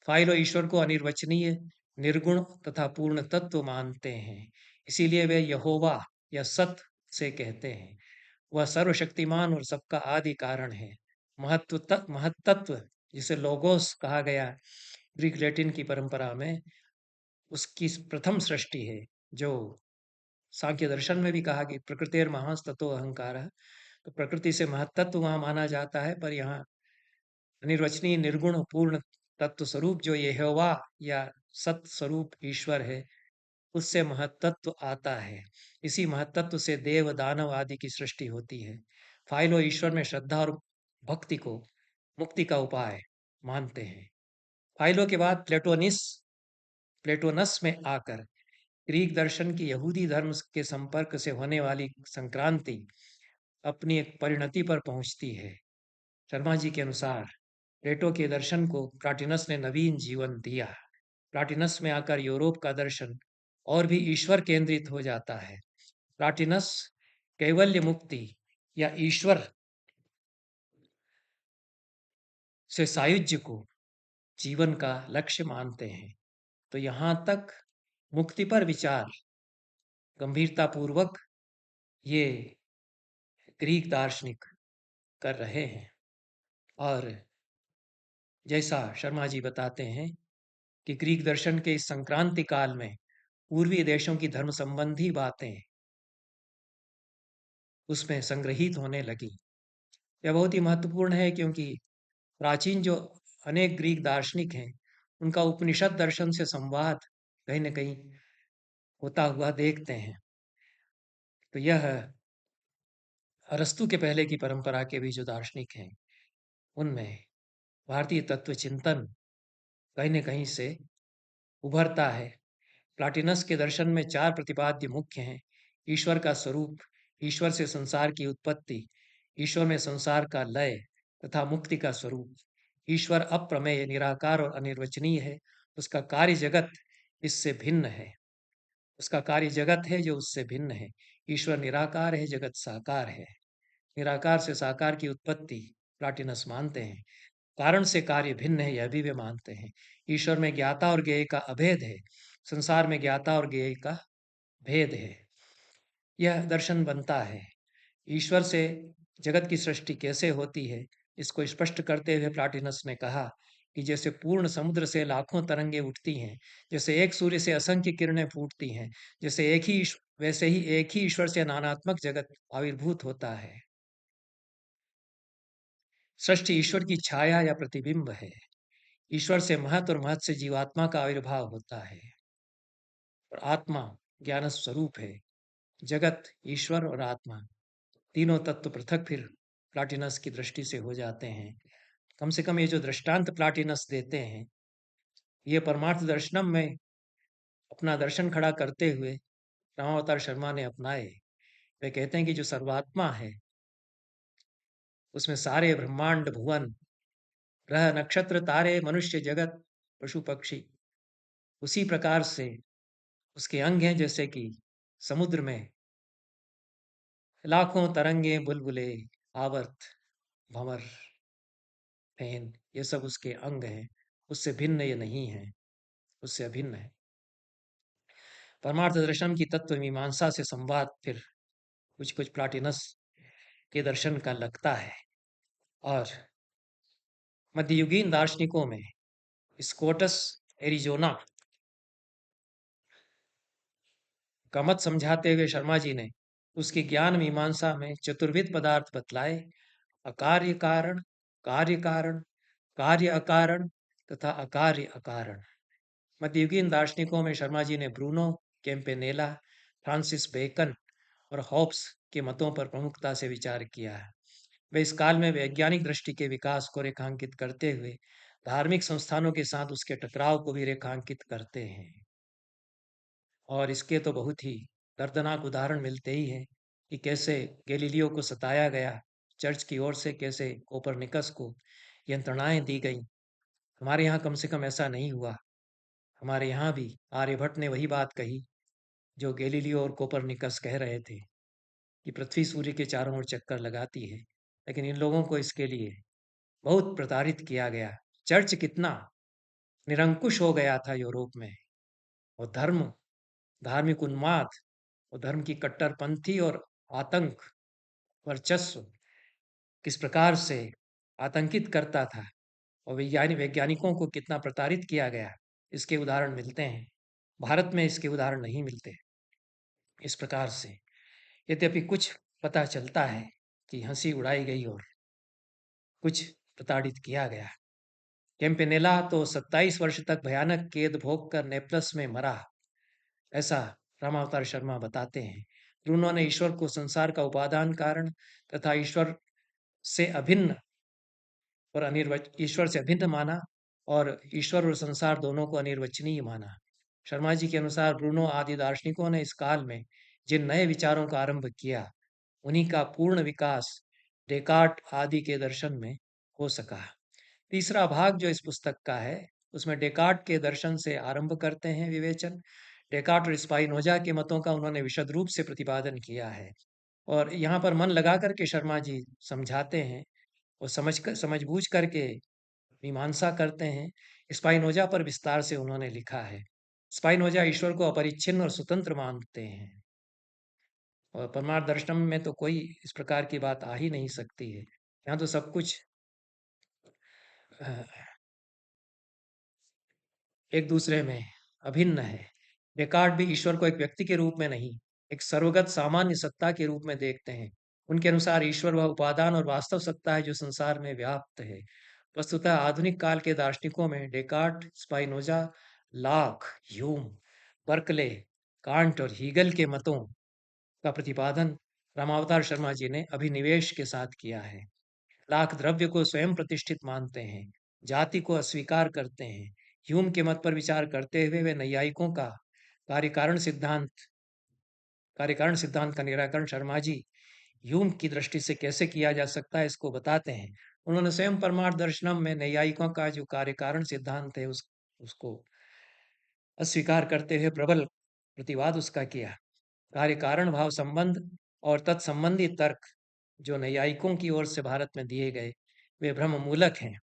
फाइलो ईश्वर को अनिर्वचनीय, निर्गुण तथा पूर्ण तत्व मानते हैं। इसीलिए वे यहोवा या सत से कहते हैं। वह सर्वशक्तिमान और सबका आदि कारण है। महत्तत्व जिसे लोगोस कहा गया ग्रीक लैटिन की परंपरा में, उसकी प्रथम सृष्टि है, जो सांख्य दर्शन में भी कहा कि प्रकृतिर महास्ततो अहंकार। तो प्रकृति से महत्तत्व वहां माना जाता है, पर यहाँ अनिर्वचनीय, निर्गुण, पूर्ण तत्व स्वरूप जो यहोवा या सत स्वरूप ईश्वर है, उससे महत्तत्व आता है। इसी महत्तत्व से देव दानव आदि की सृष्टि होती है। फाइलो ईश्वर में श्रद्धा और भक्ति को मुक्ति का उपाय मानते हैं। फाइलो के बाद प्लेटोनस में आकर ग्रीक दर्शन की यहूदी धर्म के संपर्क से होने वाली संक्रांति अपनी एक परिणति पर पहुंचती है। शर्मा जी के अनुसार प्लेटो के दर्शन को प्लाटिनस ने नवीन जीवन दिया। प्लाटिनस में आकर यूरोप का दर्शन और भी ईश्वर केंद्रित हो जाता है। प्लाटिनस कैवल्य मुक्ति या ईश्वर से सायुज्य को जीवन का लक्ष्य मानते हैं। तो यहाँ तक मुक्ति पर विचार गंभीरता पूर्वक ये ग्रीक दार्शनिक कर रहे हैं। और जैसा शर्मा जी बताते हैं कि ग्रीक दर्शन के इस संक्रांति काल में पूर्वी देशों की धर्म संबंधी बातें उसमें संग्रहित होने लगी। यह बहुत ही महत्वपूर्ण है, क्योंकि प्राचीन जो अनेक ग्रीक दार्शनिक हैं, उनका उपनिषद दर्शन से संवाद कहीं न कहीं होता हुआ देखते हैं। तो यह अरस्तु के पहले की परंपरा के भी जो दार्शनिक हैं, उनमें भारतीय तत्व चिंतन कहीं न कहीं से उभरता है। प्लाटिनस के दर्शन में 4 प्रतिपाद्य मुख्य हैं। ईश्वर का स्वरूप, ईश्वर से संसार की उत्पत्ति, ईश्वर में संसार का लय तथा मुक्ति का स्वरूप। ईश्वर अप्रमेय, निराकार और अनिर्वचनीय है। उसका कार्य जगत इससे भिन्न है। उसका कार्य जगत है जो उससे भिन्न है। ईश्वर निराकार है, जगत साकार है। निराकार से साकार की उत्पत्ति प्लाटिनस मानते हैं। कारण से कार्य भिन्न है, यह भी वे मानते हैं। ईश्वर में ज्ञाता और ज्ञेय का अभेद है। संसार में ज्ञाता और ज्ञेय का भेद है। यह दर्शन बनता है। ईश्वर से जगत की सृष्टि कैसे होती है, इसको स्पष्ट करते हुए प्लाटिनस ने कहा कि जैसे पूर्ण समुद्र से लाखों तरंगे उठती हैं, जैसे एक सूर्य से असंख्य किरणें फूटती हैं, जैसे वैसे ही एक ही ईश्वर से नानात्मक जगत आविर्भूत होता है। सृष्टि ईश्वर की छाया या प्रतिबिंब है। ईश्वर से महत और महत से जीवात्मा का आविर्भाव होता है। और आत्मा ज्ञान स्वरूप है। जगत, ईश्वर और आत्मा तीनों तत्व पृथक फिर प्लाटिनस की दृष्टि से हो जाते हैं। कम से कम ये जो दृष्टांत प्लाटिनस देते हैं, ये परमार्थ दर्शनम में अपना दर्शन खड़ा करते हुए रामावतार शर्मा ने अपनाए। वे कहते हैं कि जो सर्वात्मा है, उसमें सारे ब्रह्मांड, भुवन, ग्रह, नक्षत्र, तारे, मनुष्य, जगत, पशु, पक्षी उसी प्रकार से उसके अंग हैं, जैसे कि समुद्र में लाखों तरंगे, बुलबुले, आवर्त, भंवर, फेन, ये सब उसके अंग हैं। उससे भिन्न ये नहीं है, उससे अभिन्न है। परमार्थ दर्शन की तत्व मीमांसा से संवाद फिर कुछ कुछ प्लाटिनस के दर्शन का लगता है। और मध्ययुगीन दार्शनिकों में स्कॉटस एरिजोना का मत समझाते हुए शर्मा जी ने उसकी ज्ञान मीमांसा में चतुर्विध पदार्थ बतलाए: अकार्य कारण, कार्य कारण, कार्य अकारण तथा अकार्य अकारण। मध्ययुगीन दार्शनिकों में शर्मा जी ने ब्रूनो, कैम्पेनेला, फ्रांसिस बेकन और हॉब्स के मतों पर प्रमुखता से विचार किया है। वे इस काल में वैज्ञानिक दृष्टि के विकास को रेखांकित करते हुए धार्मिक संस्थानों के साथ उसके टकराव को भी रेखांकित करते हैं। और इसके तो बहुत ही दर्दनाक उदाहरण मिलते ही हैं कि कैसे गैलीलियो को सताया गया चर्च की ओर से, कैसे कोपरनिकस को यंत्रणाएं दी गई। हमारे यहाँ कम से कम ऐसा नहीं हुआ। हमारे यहाँ भी आर्यभट्ट ने वही बात कही जो गैलीलियो और कोपरनिकस कह रहे थे कि पृथ्वी सूर्य के चारों ओर चक्कर लगाती है, लेकिन इन लोगों को इसके लिए बहुत प्रताड़ित किया गया। चर्च कितना निरंकुश हो गया था यूरोप में, और धार्मिक उन्माद और धर्म की कट्टरपंथी और आतंक वर्चस्व किस प्रकार से आतंकित करता था, और वैज्ञानिकों को कितना प्रताड़ित किया गया, इसके उदाहरण मिलते हैं। भारत में इसके उदाहरण नहीं मिलते इस प्रकार से। यद्यपि कुछ पता चलता है कि हंसी उड़ाई गई और कुछ प्रताड़ित किया गया। कैम्पेनेला तो 27 वर्ष तक भयानक कैद भोग कर नेपलस में मरा, ऐसा रामावतार शर्मा बताते हैं। ब्रूनो ने ईश्वर को संसार का उपादान कारण तथा ईश्वर से अभिन्न माना, और ईश्वर और संसार दोनों को अनिर्वचनीय माना। शर्मा जी के अनुसार ब्रूनो आदि दार्शनिकों ने इस काल में जिन नए विचारों का आरंभ किया, उन्हीं का पूर्ण विकास डेकार्ट आदि के दर्शन में हो सका। तीसरा भाग जो इस पुस्तक का है, उसमें डेकार्ट के दर्शन से आरंभ करते हैं विवेचन। डेकार्ट और स्पाइनोजा के मतों का उन्होंने विशद रूप से प्रतिपादन किया है, और यहाँ पर मन लगा करके शर्मा जी समझाते हैं और समझबूझ करके मीमांसा करते हैं। स्पाइनोजा पर विस्तार से उन्होंने लिखा है। स्पाइनोजा ईश्वर को अपरिच्छिन्न और स्वतंत्र मानते हैं, और परमार्थ दर्शन में तो कोई इस प्रकार की बात आ ही नहीं सकती है। यहाँ तो सब कुछ एक दूसरे में अभिन्न है। डेकार्ट भी ईश्वर को एक व्यक्ति के रूप में नहीं, एक सर्वगत सामान्य सत्ता के रूप में देखते हैं। उनके अनुसार ईश्वर वह उपादान और वास्तव सत्ता है जो संसार में व्याप्त है। वस्तुतः आधुनिक काल के दार्शनिकों में Descartes, Spinoza, Locke, Hume, Berkeley, Kant और हीगल के मतों का प्रतिपादन रामावतार शर्मा जी ने अभिनिवेश के साथ किया है। लाख द्रव्य को स्वयं प्रतिष्ठित मानते हैं, जाति को अस्वीकार करते हैं। ह्यूम के मत पर विचार करते हुए वे नैयायिकों का कार्यकारण सिद्धांत कार्यकारण सिद्धांत का निराकरण शर्मा जी ह्यूम की दृष्टि से कैसे किया जा सकता है, इसको बताते हैं। उन्होंने स्वयं परमार्थ दर्शनम में नैयायिकों का जो कार्यकारण सिद्धांत है उसको अस्वीकार करते हुए प्रबल प्रतिवाद उसका किया। कार्य कारण भाव संबंध और तत्संबंधी तर्क जो नैयायिकों की ओर से भारत में दिए गए, वे भ्रम मूलक हैं,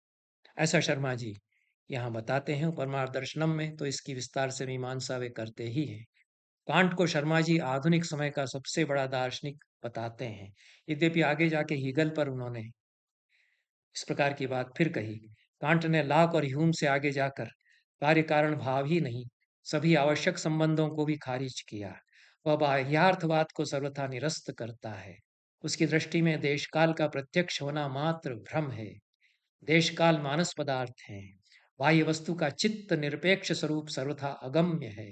ऐसा शर्मा जी यहाँ बताते हैं। परमार्थ दर्शनम में तो इसकी विस्तार से मीमांसा वे करते ही हैं। कांट को शर्मा जी आधुनिक समय का सबसे बड़ा दार्शनिक बताते हैं। यद्यपि आगे जाके हीगल पर उन्होंने इस प्रकार की बात फिर कही। कांट ने लॉक और ह्यूम से आगे जाकर कार्य कारण भाव ही नहीं, सभी आवश्यक संबंधों को भी खारिज किया। वह बाह्यार्थवाद को सर्वथा निरस्त करता है। उसकी दृष्टि में देशकाल का प्रत्यक्ष होना मात्र भ्रम है। देशकाल मानस पदार्थ हैं। बाह्य वस्तु का चित्त निरपेक्ष स्वरूप सर्वथा अगम्य है।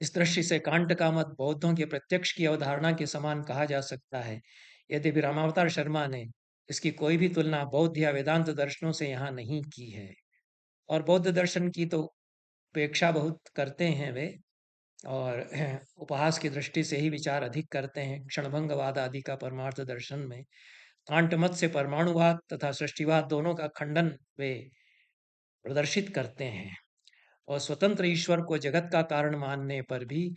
इस दृष्टि से कांट का मत बौद्धों के प्रत्यक्ष की अवधारणा के समान कहा जा सकता है। यद्यपि रामावतार शर्मा ने इसकी कोई भी तुलना बौद्ध या वेदांत दर्शनों से यहाँ नहीं की है, और बौद्ध दर्शन की तो उपेक्षा बहुत करते हैं वे, और उपहास की दृष्टि से ही विचार अधिक करते हैं। क्षणभंगवाद आदि का परमार्थ दर्शन में कांट मत से परमाणुवाद तथा सृष्टिवाद दोनों का खंडन वे प्रदर्शित करते हैं, और स्वतंत्र ईश्वर को जगत का कारण मानने पर भी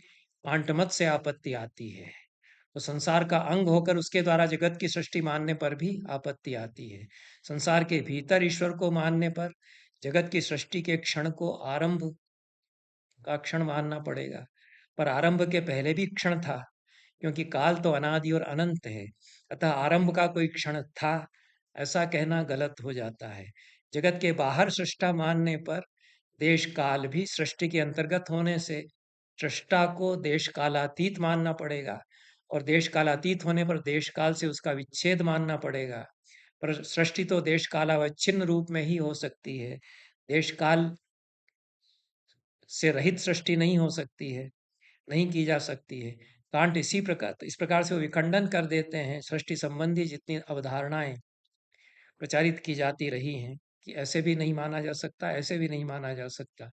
कांट मत से आपत्ति आती है। तो संसार का अंग होकर उसके द्वारा जगत की सृष्टि मानने पर भी आपत्ति आती है। संसार के भीतर ईश्वर को मानने पर जगत की सृष्टि के क्षण को आरंभ का क्षण मानना पड़ेगा, पर आरंभ के पहले भी क्षण था, क्योंकि काल तो अनादि और अनंत है। अतः आरंभ का कोई क्षण था, ऐसा कहना गलत हो जाता है। जगत के बाहर सृष्टा मानने पर देश काल भी सृष्टि के अंतर्गत होने से सृष्टा को देश कालातीत मानना पड़ेगा, और देश कालातीत होने पर देश काल से उसका विच्छेद मानना पड़ेगा। पर सृष्टि तो देश कालावच्छिन्न रूप में ही हो सकती है, देश काल से रहित सृष्टि नहीं हो सकती है, नहीं की जा सकती है। कांट इस प्रकार से वो विखंडन कर देते हैं सृष्टि संबंधी जितनी अवधारणाएं प्रचारित की जाती रही हैं, कि ऐसे भी नहीं माना जा सकता, ऐसे भी नहीं माना जा सकता।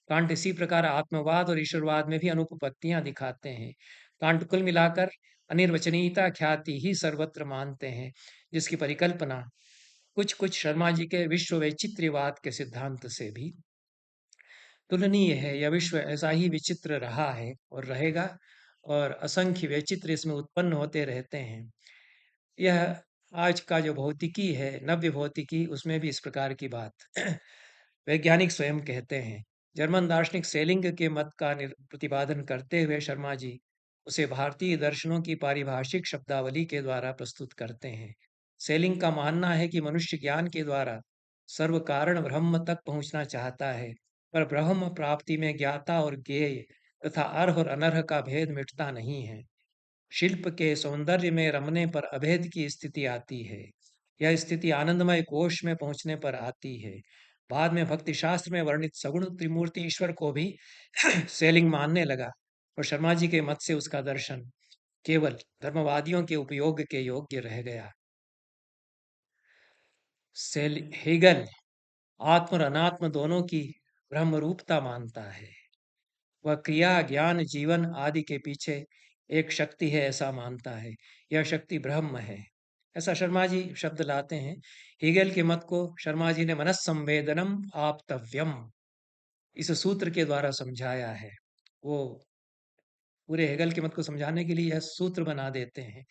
कांट इसी प्रकार आत्मवाद और ईश्वरवाद में भी अनुपपत्तियां दिखाते हैं। कांट कुल मिलाकर अनिर्वचनीयता ख्याति ही सर्वत्र मानते हैं, जिसकी परिकल्पना कुछ कुछ शर्मा जी के विश्व वैचित्र्यवाद के सिद्धांत से भी तुलनीय है। यह विश्व ऐसा ही विचित्र रहा है और रहेगा, और असंख्य वैचित्र इसमें उत्पन्न होते रहते हैं। यह आज का जो भौतिकी है, नव्य भौतिकी, उसमें भी इस प्रकार की बात वैज्ञानिक स्वयं कहते हैं। जर्मन दार्शनिक सेलिंग के मत का प्रतिपादन करते हुए शर्मा जी उसे भारतीय दर्शनों की पारिभाषिक शब्दावली के द्वारा प्रस्तुत करते हैं। सेलिंग का मानना है कि मनुष्य ज्ञान के द्वारा सर्व कारण ब्रह्म तक पहुंचना चाहता है, पर ब्रह्म प्राप्ति में ज्ञाता और ज्ञेय तथा अर्ह और अनर्ह का भेद मिटता नहीं है। शिल्प के सौंदर्य में रमने पर अभेद की स्थिति आती है। यह स्थिति आनंदमय कोश में पहुंचने पर आती है। बाद में भक्ति शास्त्र में वर्णित सगुण त्रिमूर्ति ईश्वर को भी सेलिंग मानने लगा, और शर्मा जी के मत से उसका दर्शन केवल धर्मवादियों के उपयोग के योग्य रह गया। हेगल आत्म और अनात्म दोनों की ब्रह्म रूपता मानता है। वह क्रिया, ज्ञान, जीवन आदि के पीछे एक शक्ति है ऐसा मानता है। यह शक्ति ब्रह्म है, ऐसा शर्मा जी शब्द लाते हैं। हेगल के मत को शर्मा जी ने मनस्संवेदनम आप्तव्यम इस सूत्र के द्वारा समझाया है। वो पूरे हेगल के मत को समझाने के लिए यह सूत्र बना देते हैं।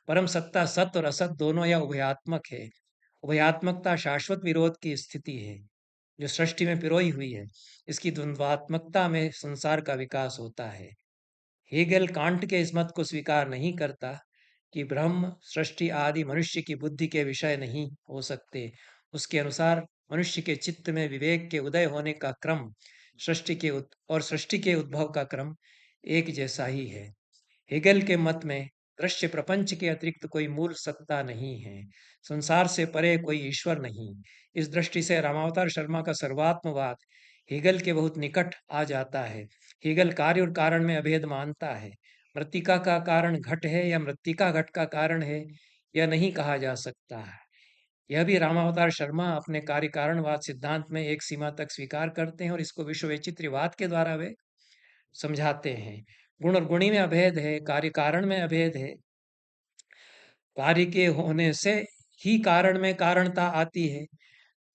परम सत्ता सत्य और असत दोनों या उभयात्मक है। उभयात्मकता शाश्वत विरोध की स्थिति है जो सृष्टि में पिरोई हुई है। इसकी द्वंद्वात्मकता में संसार का विकास होता है। हेगल कांट के इस मत को स्वीकार नहीं करता कि ब्रह्म, सृष्टि आदि मनुष्य की बुद्धि के विषय नहीं हो सकते। उसके अनुसार मनुष्य के चित्त में विवेक के उदय होने का क्रम और सृष्टि के उद्भव का क्रम एक जैसा ही है। हेगल के मत में दृश्य प्रपंच के अतिरिक्त कोई मूल सत्ता नहीं है। संसार से परे कोई ईश्वर नहीं। इस दृष्टि से रामावतार शर्मा का सर्वात्मवाद हेगल के बहुत निकट आ जाता है। हेगल कार्य और कारण में अभेद मानता है। मृत्तिका का कारण घट है या मृत्तिका घट का कारण है, यह नहीं कहा जा सकता है। यह भी रामावतार शर्मा अपने कार्य कारणवाद सिद्धांत में एक सीमा तक स्वीकार करते हैं, और इसको विश्व वैचित्र्यवाद के द्वारा वे समझाते हैं। गुण और गुणी में अभेद है, कार्य कारण में अभेद है। कार्य के होने से ही कारण में कारणता आती है।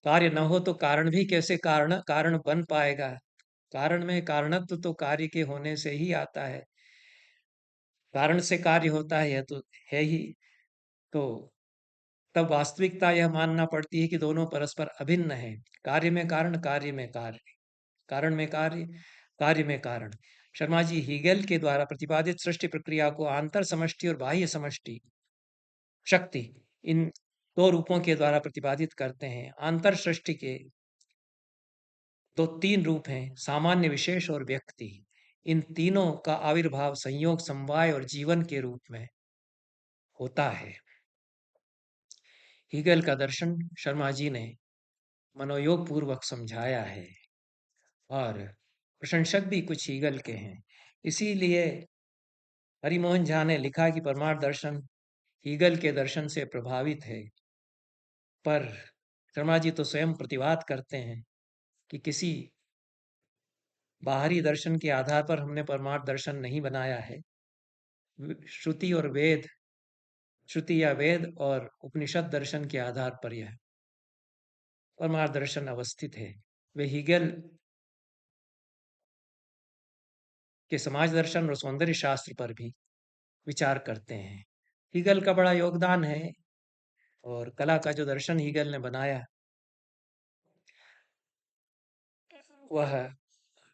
कार्य न हो तो कारण भी कैसे कारण कारण बन पाएगा। कारण में कारणत्व तो कार्य के होने से ही आता है। कारण से कार्य होता है, यह तो है ही। तो तब वास्तविकता यह मानना पड़ती है कि दोनों परस्पर अभिन्न हैं। कार्य में कारण, कार्य में कार्य, कारण में कार्य, कार्य में कारण। शर्मा जी हीगेल के द्वारा प्रतिपादित सृष्टि प्रक्रिया को आंतर समष्टि और बाह्य समष्टि शक्ति, इन दो रूपों के द्वारा प्रतिपादित करते हैं। आंतर सृष्टि के दो तीन रूप हैं, सामान्य, विशेष और व्यक्ति। इन तीनों का आविर्भाव संयोग, समवाय और जीवन के रूप में होता है। हीगल का दर्शन शर्मा जी ने मनोयोग पूर्वक समझाया है, और प्रशंसक भी कुछ हीगल के हैं। इसीलिए हरिमोहन झा ने लिखा कि परमार्थ दर्शन हीगल के दर्शन से प्रभावित है। पर शर्मा जी तो स्वयं प्रतिवाद करते हैं कि किसी बाहरी दर्शन के आधार पर हमने परमार्थ दर्शन नहीं बनाया है। श्रुति और वेद, श्रुति या वेद और उपनिषद दर्शन के आधार पर यह परमार्थ दर्शन अवस्थित है। वे हीगल के समाज दर्शन और सौंदर्य शास्त्र पर भी विचार करते हैं। हीगल का बड़ा योगदान है, और कला का जो दर्शन हीगल ने बनाया वह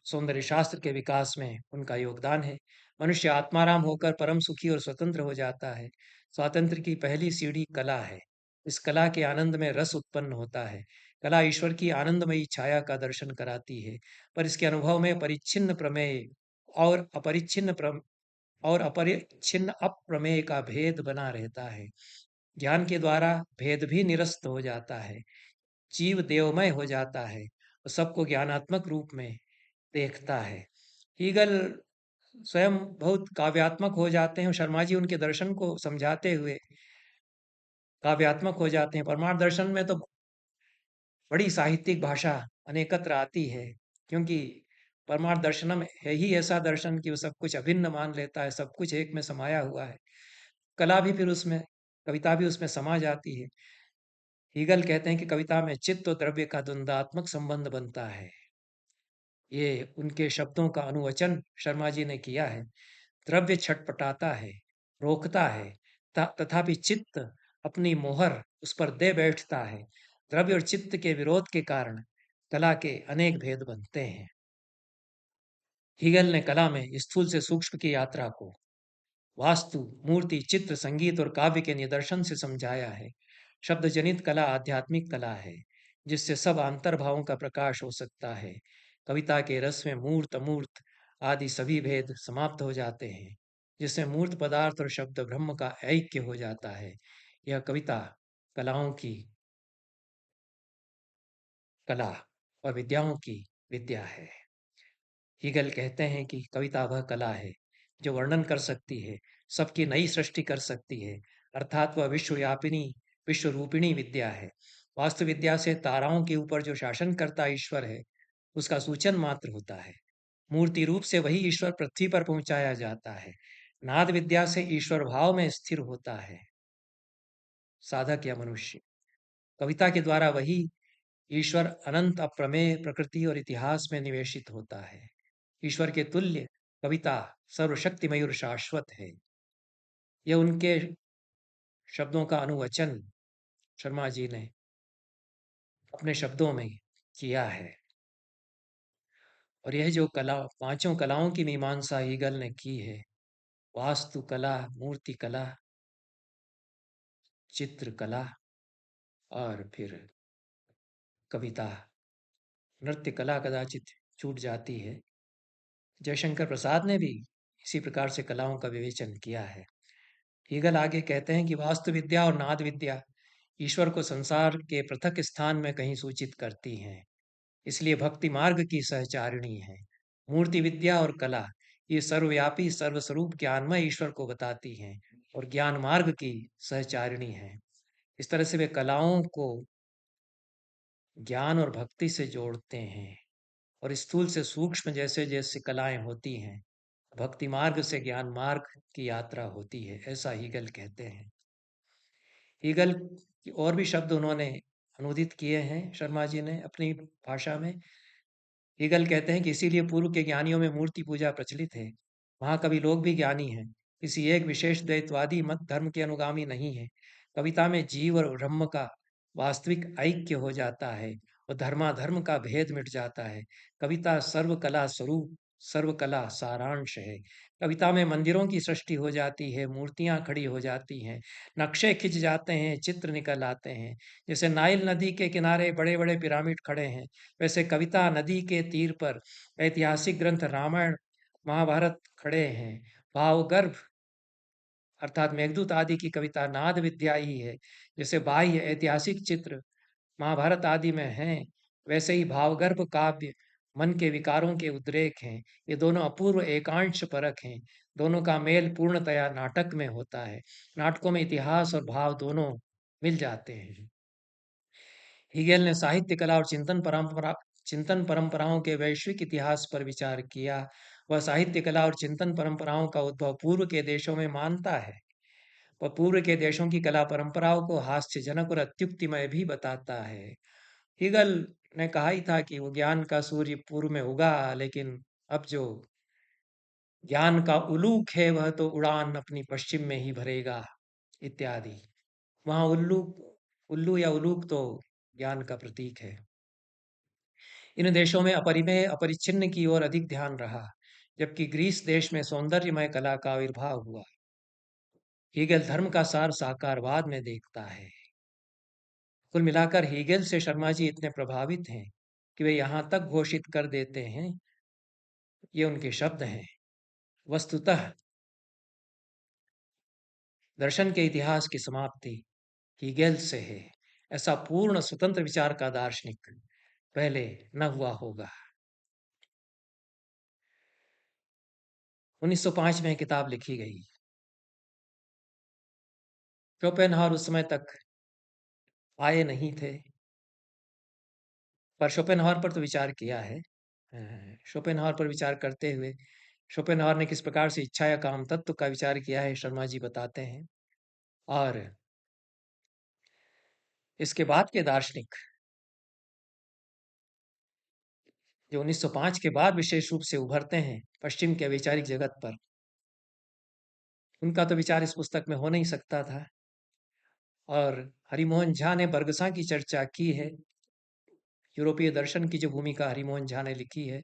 सौंदर्य शास्त्र के विकास में उनका योगदान है। मनुष्य आत्माराम होकर परम सुखी और स्वतंत्र हो जाता है। स्वातंत्र की पहली सीढ़ी कला है। इस कला के आनंद में रस उत्पन्न होता है। कला ईश्वर की आनंदमयी छाया का दर्शन कराती है, पर इसके अनुभव में परिच्छिन्न प्रमेय और अपरिच्छिन्न अप्रमेय का भेद बना रहता है। ज्ञान के द्वारा भेद भी निरस्त हो जाता है। जीव देवमय हो जाता है और सबको ज्ञानात्मक रूप में देखता है। हीगल स्वयं बहुत काव्यात्मक हो जाते हैं, और शर्मा जी उनके दर्शन को समझाते हुए काव्यात्मक हो जाते हैं। परमार्थ दर्शन में तो बड़ी साहित्यिक भाषा अनेकत्र आती है, क्योंकि परमार्थ दर्शनम है ही ऐसा दर्शन कि वो सब कुछ अभिन्न मान लेता है, सब कुछ एक में समाया हुआ है। कला भी फिर उसमें, कविता भी उसमें समा जाती है। हीगल कहते हैं कि कविता में चित्त और द्रव्य का द्वंद्वात्मक संबंध बनता है। ये उनके शब्दों का अनुवचन शर्मा जी ने किया है। द्रव्य छटपटाता है, रोकता है, तथापि चित्त अपनी मोहर उस पर दे बैठता है। द्रव्य और चित्त के विरोध के कारण कला के अनेक भेद बनते हैं। हीगल ने कला में स्थूल से सूक्ष्म की यात्रा को वास्तु, मूर्ति, चित्र, संगीत और काव्य के निदर्शन से समझाया है। शब्द जनित कला आध्यात्मिक कला है, जिससे सब अंतर्भावों का प्रकाश हो सकता है। कविता के रस में मूर्त, अमूर्त आदि सभी भेद समाप्त हो जाते हैं, जिससे मूर्त पदार्थ और शब्द ब्रह्म का ऐक्य हो जाता है। यह कविता कलाओं की कला और विद्याओं की विद्या है। हीगल कहते हैं कि कविता वह कला है जो वर्णन कर सकती है, सबकी नई सृष्टि कर सकती है, अर्थात वह विश्वव्यापिनी, विश्वरूपिणी विद्या है। वास्तु विद्या से ताराओं के ऊपर जो शासन करता ईश्वर है, उसका सूचन मात्र होता है। मूर्ति रूप से वही ईश्वर पृथ्वी पर पहुंचाया जाता है। नाद विद्या से ईश्वर भाव में स्थिर होता है साधक या मनुष्य। कविता के द्वारा वही ईश्वर अनंत, अप्रमेय, प्रकृति और इतिहास में निवेशित होता है। ईश्वर के तुल्य कविता सर्वशक्तिमय और शाश्वत है। यह उनके शब्दों का अनुवचन शर्मा जी ने अपने शब्दों में किया है। और यह जो कला, पांचों कलाओं की मीमांसा ईगल ने की है, वास्तु कला, मूर्ति कला, चित्र कला और फिर कविता, नृत्य कला कदाचित छूट जाती है। जयशंकर प्रसाद ने भी इसी प्रकार से कलाओं का विवेचन किया है। हीगल आगे कहते हैं कि वास्तु विद्या और नाद विद्या ईश्वर को संसार के पृथक स्थान में कहीं सूचित करती हैं, इसलिए भक्ति मार्ग की सहचारिणी है। मूर्ति विद्या और कला ये सर्वव्यापी, सर्वस्वरूप ज्ञानमय ईश्वर को बताती हैं और ज्ञान मार्ग की सहचारिणी है। इस तरह से वे कलाओं को ज्ञान और भक्ति से जोड़ते हैं और स्थूल से सूक्ष्म जैसे जैसे कलाएं होती हैं, भक्ति मार्ग से ज्ञान मार्ग की यात्रा होती है, ऐसा हीगल कहते हैं। हीगल की और भी शब्द उन्होंने अनुदित किए हैं शर्मा जी ने अपनी भाषा में। हीगल कहते हैं कि इसीलिए पूर्व के ज्ञानियों में मूर्ति पूजा प्रचलित है। महाकवि लोग भी ज्ञानी हैं, किसी एक विशेष द्वैतवादी मत धर्म के अनुगामी नहीं है। कविता में जीव और ब्रह्म का वास्तविक ऐक्य हो जाता है और धर्माधर्म का भेद मिट जाता है। कविता सर्वकला स्वरूप, सर्वकला सारांश है। कविता में मंदिरों की सृष्टि हो जाती है, मूर्तियां खड़ी हो जाती हैं, नक्शे खिंच जाते हैं, चित्र निकल आते हैं। जैसे नाइल नदी के किनारे बड़े बड़े पिरामिड खड़े हैं, वैसे कविता नदी के तीर पर ऐतिहासिक ग्रंथ रामायण, महाभारत खड़े हैं। भावगर्भ अर्थात मेघदूत आदि की कविता नाद विद्या ही है। जैसे बाह्य ऐतिहासिक चित्र महाभारत आदि में हैं, वैसे ही भावगर्भ काव्य मन के विकारों के उद्रेक हैं। ये दोनों अपूर्व एकांश परक हैं। दोनों का मेल पूर्णतया नाटक में होता है। नाटकों में इतिहास और भाव दोनों मिल जाते हैं। हीगेल ने साहित्य कला और चिंतन परंपराओं के वैश्विक इतिहास पर विचार किया। वह साहित्य कला और चिंतन परंपराओं का उद्भव पूर्व के देशों में मानता है। वह पूर्व के देशों की कला परंपराओं को हास्यजनक और अत्युक्तिमय भी बताता है। हीगल ने कहा ही था कि वो ज्ञान का सूर्य पूर्व में उगा, लेकिन अब जो ज्ञान का उलूक है वह तो उड़ान अपनी पश्चिम में ही भरेगा, इत्यादि। वहाँ उल्लू उल्लू या उलूक तो ज्ञान का प्रतीक है। इन देशों में अपरिमेय अपरिच्छिन्न की ओर अधिक ध्यान रहा, जबकि ग्रीस देश में सौंदर्यमय कला का आविर्भाव हुआ। हीगल धर्म का सार साकारवाद में देखता है। कुल मिलाकर हीगल से शर्मा जी इतने प्रभावित हैं कि वे यहाँ तक घोषित कर देते हैं, ये उनके शब्द हैं, वस्तुतः दर्शन के इतिहास की समाप्ति हीगेल से है। ऐसा पूर्ण स्वतंत्र विचार का दार्शनिक पहले न हुआ होगा। 1905 में किताब लिखी गई। शोपेनहावर उस समय तक आए नहीं थे, पर शोपेनहावर पर तो विचार किया है। शोपेनहावर पर विचार करते हुए शोपेनहावर ने किस प्रकार से इच्छा या काम तत्व का विचार किया है, शर्मा जी बताते हैं। और इसके बाद के दार्शनिक जो 1905 के बाद विशेष रूप से उभरते हैं पश्चिम के वैचारिक जगत पर, उनका तो विचार इस पुस्तक में हो नहीं सकता था। और हरिमोहन झा ने बरगसा की चर्चा की है। यूरोपीय दर्शन की जो भूमिका हरिमोहन झा ने लिखी है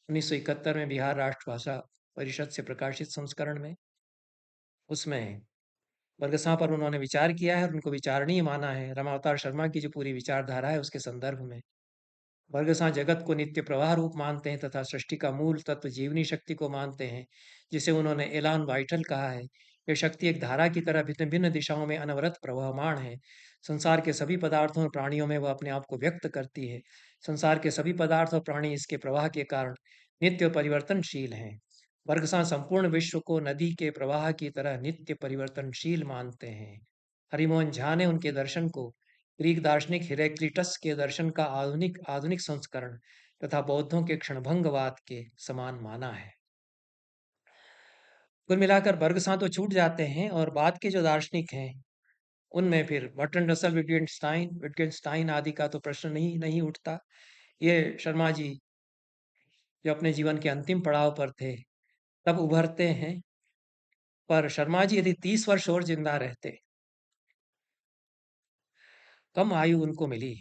1971 में बिहार राष्ट्रभाषा परिषद से प्रकाशित संस्करण में, उसमें बरगसा पर उन्होंने विचार किया है और उनको विचारणीय माना है। रामावतार शर्मा की जो पूरी विचारधारा है उसके संदर्भ में बरगसा जगत को नित्य प्रवाह रूप मानते हैं तथा सृष्टि का मूल तत्व जीवनी शक्ति को मानते हैं, जिसे उन्होंने एलान वाइटल कहा है। यह शक्ति एक धारा की तरह भिन्न भिन्न दिशाओं में अनवरत प्रवहमान है। संसार के सभी पदार्थों और प्राणियों में वह अपने आप को व्यक्त करती है। संसार के सभी पदार्थ और प्राणी इसके प्रवाह के कारण नित्य और परिवर्तनशील हैं। बरगसा संपूर्ण विश्व को नदी के प्रवाह की तरह नित्य परिवर्तनशील मानते हैं। हरिमोहन झा ने उनके दर्शन को ग्रीक दार्शनिक हेरेक्लिटस के दर्शन का आधुनिक आधुनिक संस्करण तथा बौद्धों के क्षणभंगवाद के समान माना है। कुल मिलाकर बर्गसा तो छूट जाते हैं और बाद के जो दार्शनिक हैं उनमें फिर बर्ट्रैंड रसल, विटगेन्स्टाइन आदि का तो प्रश्न नहीं नहीं उठता। ये शर्मा जी जो अपने जीवन के अंतिम पड़ाव पर थे तब उभरते हैं। पर शर्मा जी यदि 30 वर्ष और जिंदा रहते, कम आयु उनको मिली।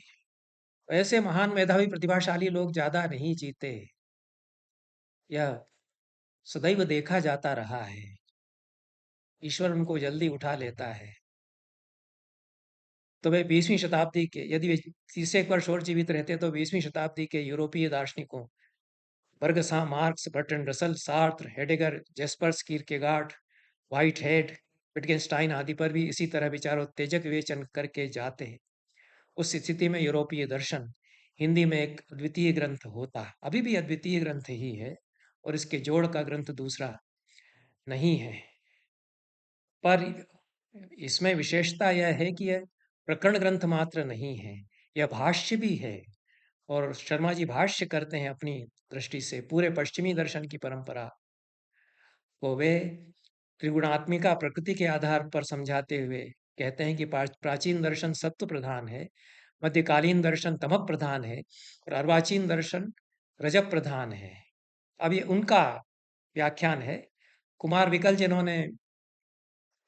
ऐसे महान मेधावी प्रतिभाशाली लोग ज्यादा नहीं जीते, यह सदैव देखा जाता रहा है। ईश्वर उनको जल्दी उठा लेता है। तो वे 20वीं शताब्दी के, यदि वे 30 वर्ष और जीवित रहते तो 20वीं शताब्दी के यूरोपीय दार्शनिकों Bergson, Marx, Bertrand Russell, Sartre, Heidegger, Jaspers Kierkegaard, Whitehead, Wittgenstein आदि पर भी इसी तरह विचारोत्तेजक विवेचन करके जाते हैं। उस स्थिति में यूरोपीय दर्शन हिंदी में एक अद्वितीय ग्रंथ होता, अभी भी अद्वितीय ग्रंथ ही है और इसके जोड़ का ग्रंथ दूसरा नहीं है। पर इसमें विशेषता यह है कि यह प्रकरण ग्रंथ मात्र नहीं है, यह भाष्य भी है। और शर्मा जी भाष्य करते हैं अपनी दृष्टि से पूरे पश्चिमी दर्शन की परंपरा को वे त्रिगुणात्मिका प्रकृति के आधार पर समझाते हुए कहते हैं कि प्राचीन दर्शन सत्व प्रधान है, मध्यकालीन दर्शन तमक प्रधान है और अर्वाचीन दर्शन रजप प्रधान है। अब ये उनका व्याख्यान है। कुमार विकल जिन्होंने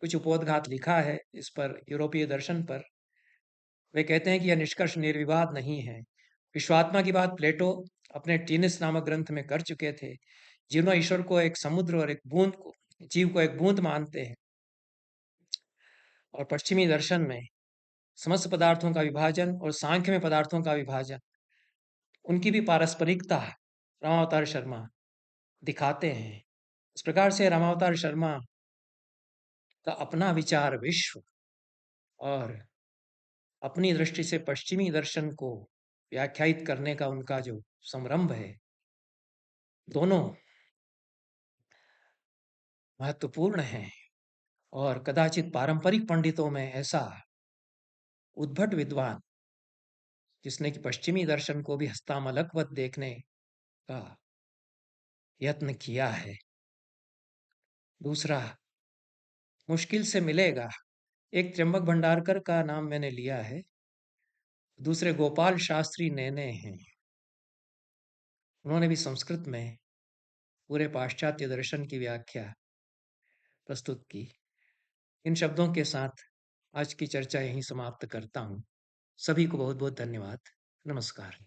कुछ उपोद्घात लिखा है इस पर, यूरोपीय दर्शन पर, वे कहते हैं कि यह निष्कर्ष निर्विवाद नहीं है। विश्वात्मा की बात प्लेटो अपने टीनिस नामक ग्रंथ में कर चुके थे। जीवों ईश्वर को एक समुद्र और एक बूंद को, जीव को एक बूंद मानते हैं। और पश्चिमी दर्शन में समस्त पदार्थों का विभाजन और सांख्य में पदार्थों का विभाजन, उनकी भी पारस्परिकता रामावतार शर्मा दिखाते हैं। इस प्रकार से रामावतार शर्मा का अपना विचार विश्व और अपनी दृष्टि से पश्चिमी दर्शन को व्याख्यायित करने का उनका जो संरंभ है, दोनों महत्वपूर्ण हैं। और कदाचित पारंपरिक पंडितों में ऐसा उद्भट विद्वान जिसने कि पश्चिमी दर्शन को भी हस्तामलकवत देखने का यत्न किया है, दूसरा मुश्किल से मिलेगा। एक त्र्यंबक भंडारकर का नाम मैंने लिया है, दूसरे गोपाल शास्त्री नेने हैं। उन्होंने भी संस्कृत में पूरे पाश्चात्य दर्शन की व्याख्या प्रस्तुत की। इन शब्दों के साथ आज की चर्चा यहीं समाप्त करता हूँ। सभी को बहुत बहुत धन्यवाद। नमस्कार।